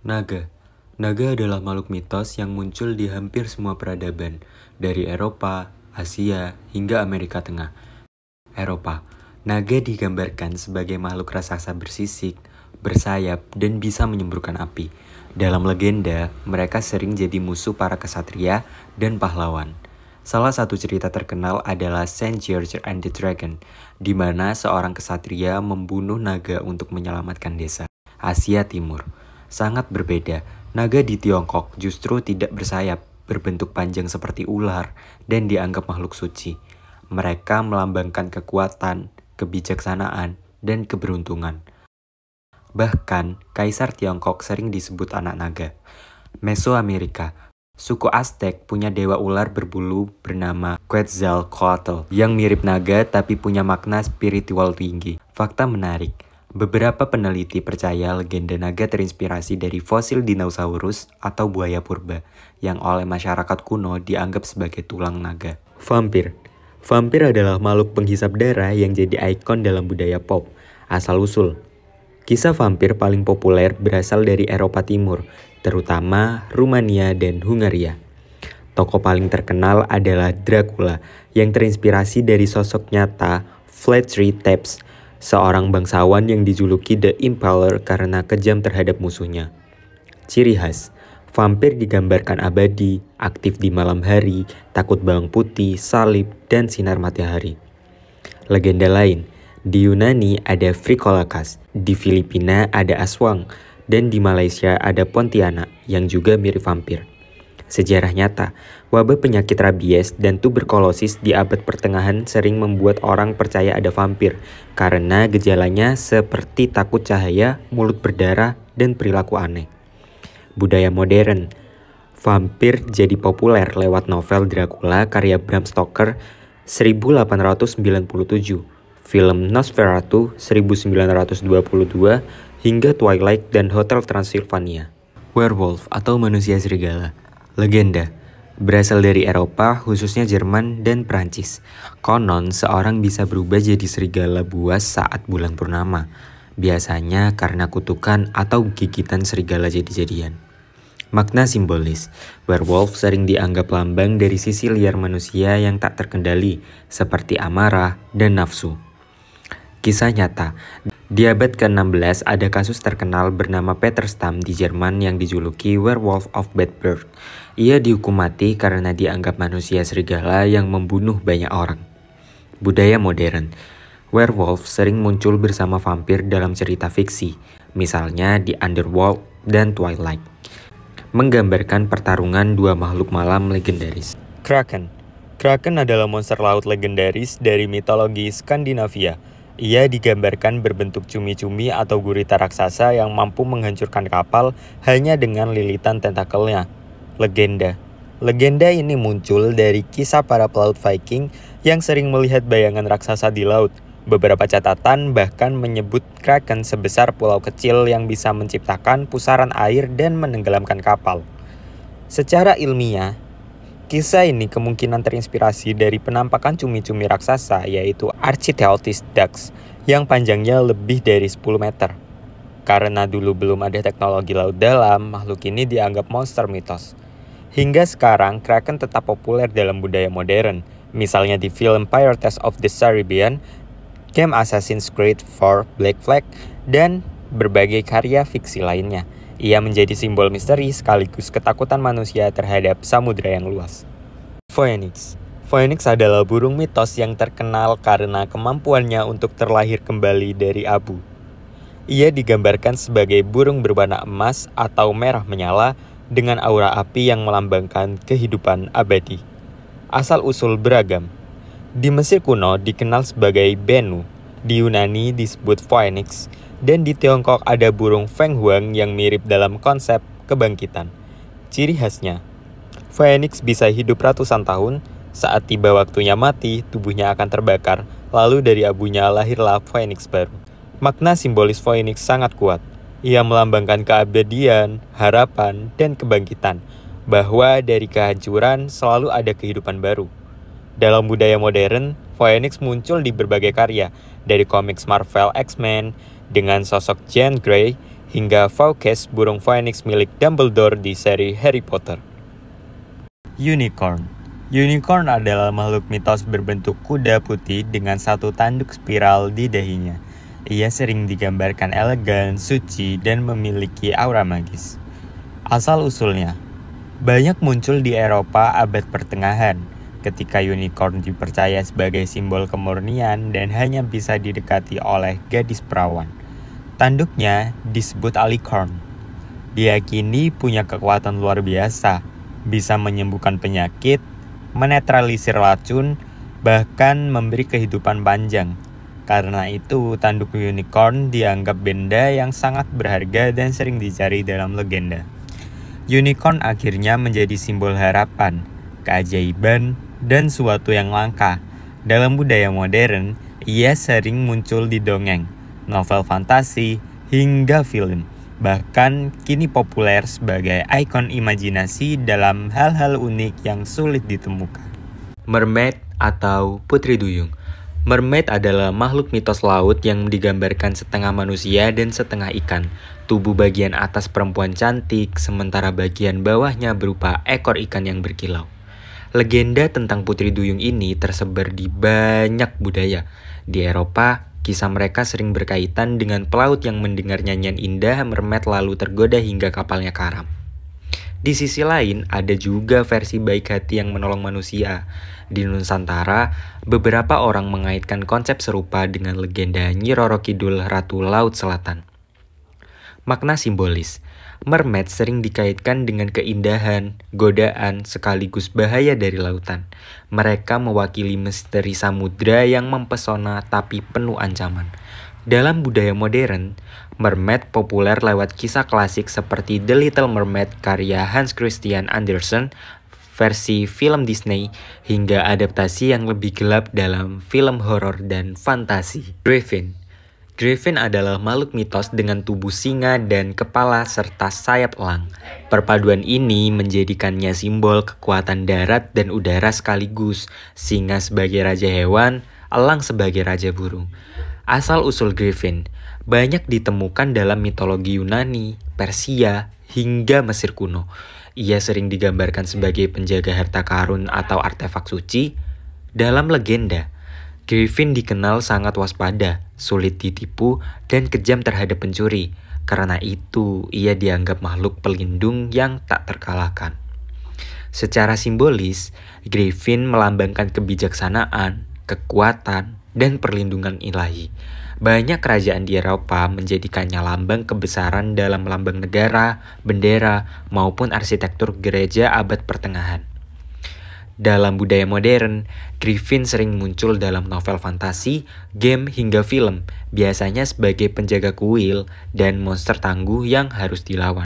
Naga. Naga adalah makhluk mitos yang muncul di hampir semua peradaban, dari Eropa, Asia, hingga Amerika Tengah. Eropa. Naga digambarkan sebagai makhluk raksasa bersisik, bersayap, dan bisa menyemburkan api. Dalam legenda, mereka sering jadi musuh para kesatria dan pahlawan. Salah satu cerita terkenal adalah Saint George and the Dragon, di mana seorang kesatria membunuh naga untuk menyelamatkan desa. Asia Timur. Sangat berbeda, naga di Tiongkok justru tidak bersayap, berbentuk panjang seperti ular, dan dianggap makhluk suci. Mereka melambangkan kekuatan, kebijaksanaan, dan keberuntungan. Bahkan, Kaisar Tiongkok sering disebut anak naga. Mesoamerika. Suku Aztec punya dewa ular berbulu bernama Quetzalcoatl yang mirip naga tapi punya makna spiritual tinggi. Fakta menarik. Beberapa peneliti percaya legenda naga terinspirasi dari fosil dinosaurus atau buaya purba yang oleh masyarakat kuno dianggap sebagai tulang naga. Vampir. Vampir adalah makhluk penghisap darah yang jadi ikon dalam budaya pop. Asal-usul. Kisah vampir paling populer berasal dari Eropa Timur, terutama Rumania dan Hungaria. Tokoh paling terkenal adalah Dracula yang terinspirasi dari sosok nyata Vlad Tepes, seorang bangsawan yang dijuluki The Impaler karena kejam terhadap musuhnya. Ciri khas, vampir digambarkan abadi, aktif di malam hari, takut bawang putih, salib, dan sinar matahari. Legenda lain, di Yunani ada Frikolakas, di Filipina ada Aswang, dan di Malaysia ada Pontianak yang juga mirip vampir. Sejarah nyata, wabah penyakit rabies dan tuberkulosis di abad pertengahan sering membuat orang percaya ada vampir karena gejalanya seperti takut cahaya, mulut berdarah, dan perilaku aneh. Budaya modern, vampir jadi populer lewat novel Dracula karya Bram Stoker 1897, film Nosferatu 1922, hingga Twilight dan Hotel Transylvania. Werewolf atau manusia serigala. Legenda, berasal dari Eropa, khususnya Jerman dan Prancis. Konon, seorang bisa berubah jadi serigala buas saat bulan purnama. Biasanya karena kutukan atau gigitan serigala jadi-jadian. Makna simbolis, werewolf sering dianggap lambang dari sisi liar manusia yang tak terkendali, seperti amarah dan nafsu. Kisah nyata, di abad ke-16 ada kasus terkenal bernama Peter Stam di Jerman yang dijuluki Werewolf of Bedburg. Ia dihukum mati karena dianggap manusia serigala yang membunuh banyak orang. Budaya modern, werewolf sering muncul bersama vampir dalam cerita fiksi, misalnya di Underworld dan Twilight, menggambarkan pertarungan dua makhluk malam legendaris. Kraken. Kraken adalah monster laut legendaris dari mitologi Skandinavia. Ia digambarkan berbentuk cumi-cumi atau gurita raksasa yang mampu menghancurkan kapal hanya dengan lilitan tentakelnya. Legenda. Legenda ini muncul dari kisah para pelaut Viking yang sering melihat bayangan raksasa di laut. Beberapa catatan bahkan menyebut Kraken sebesar pulau kecil yang bisa menciptakan pusaran air dan menenggelamkan kapal. Secara ilmiah, kisah ini kemungkinan terinspirasi dari penampakan cumi-cumi raksasa yaitu Architeuthis dax yang panjangnya lebih dari 10 meter. Karena dulu belum ada teknologi laut dalam, makhluk ini dianggap monster mitos. Hingga sekarang, Kraken tetap populer dalam budaya modern, misalnya di film Pirates of the Caribbean, game Assassin's Creed 4 Black Flag, dan berbagai karya fiksi lainnya. Ia menjadi simbol misteri sekaligus ketakutan manusia terhadap samudera yang luas. Phoenix. Phoenix adalah burung mitos yang terkenal karena kemampuannya untuk terlahir kembali dari abu. Ia digambarkan sebagai burung berwarna emas atau merah menyala dengan aura api yang melambangkan kehidupan abadi. Asal-usul beragam. Di Mesir kuno dikenal sebagai Bennu, di Yunani disebut Phoenix, dan di Tiongkok ada burung Feng Huang yang mirip dalam konsep kebangkitan. Ciri khasnya, Phoenix bisa hidup ratusan tahun, saat tiba waktunya mati, tubuhnya akan terbakar, lalu dari abunya lahirlah Phoenix baru. Makna simbolis Phoenix sangat kuat. Ia melambangkan keabadian, harapan, dan kebangkitan, bahwa dari kehancuran selalu ada kehidupan baru. Dalam budaya modern, Phoenix muncul di berbagai karya, dari komiks Marvel X-Men dengan sosok Jean Grey hingga Fawkes, burung phoenix milik Dumbledore di seri Harry Potter. Unicorn. Unicorn adalah makhluk mitos berbentuk kuda putih dengan satu tanduk spiral di dahinya. Ia sering digambarkan elegan, suci, dan memiliki aura magis. Asal-usulnya, banyak muncul di Eropa abad pertengahan, ketika unicorn dipercaya sebagai simbol kemurnian dan hanya bisa didekati oleh gadis perawan. Tanduknya disebut alicorn. Diyakini punya kekuatan luar biasa, bisa menyembuhkan penyakit, menetralisir racun, bahkan memberi kehidupan panjang. Karena itu, tanduk unicorn dianggap benda yang sangat berharga dan sering dicari dalam legenda. Unicorn akhirnya menjadi simbol harapan, keajaiban, dan suatu yang langka. Dalam budaya modern, ia sering muncul di dongeng, novel fantasi, hingga film. Bahkan kini populer sebagai ikon imajinasi dalam hal-hal unik yang sulit ditemukan. Mermaid atau putri duyung. Mermaid adalah makhluk mitos laut yang digambarkan setengah manusia dan setengah ikan. Tubuh bagian atas perempuan cantik, sementara bagian bawahnya berupa ekor ikan yang berkilau. Legenda tentang putri duyung ini tersebar di banyak budaya. Di Eropa, kisah mereka sering berkaitan dengan pelaut yang mendengar nyanyian indah mermaid lalu tergoda hingga kapalnya karam. Di sisi lain, ada juga versi baik hati yang menolong manusia. Di Nusantara, beberapa orang mengaitkan konsep serupa dengan legenda Nyi Roro Kidul Ratu Laut Selatan. Makna simbolis. Mermaid sering dikaitkan dengan keindahan, godaan, sekaligus bahaya dari lautan. Mereka mewakili misteri samudra yang mempesona tapi penuh ancaman. Dalam budaya modern, mermaid populer lewat kisah klasik seperti The Little Mermaid karya Hans Christian Andersen, versi film Disney, hingga adaptasi yang lebih gelap dalam film horor dan fantasi. Griffin. Griffin adalah makhluk mitos dengan tubuh singa dan kepala serta sayap elang. Perpaduan ini menjadikannya simbol kekuatan darat dan udara sekaligus, singa sebagai raja hewan, elang sebagai raja burung. Asal-usul Griffin banyak ditemukan dalam mitologi Yunani, Persia, hingga Mesir kuno. Ia sering digambarkan sebagai penjaga harta karun atau artefak suci. Dalam legenda, Griffin dikenal sangat waspada, sulit ditipu, dan kejam terhadap pencuri. Karena itu, ia dianggap makhluk pelindung yang tak terkalahkan. Secara simbolis, Griffin melambangkan kebijaksanaan, kekuatan, dan perlindungan ilahi. Banyak kerajaan di Eropa menjadikannya lambang kebesaran dalam lambang negara, bendera, maupun arsitektur gereja abad pertengahan. Dalam budaya modern, Griffin sering muncul dalam novel fantasi, game, hingga film, biasanya sebagai penjaga kuil dan monster tangguh yang harus dilawan.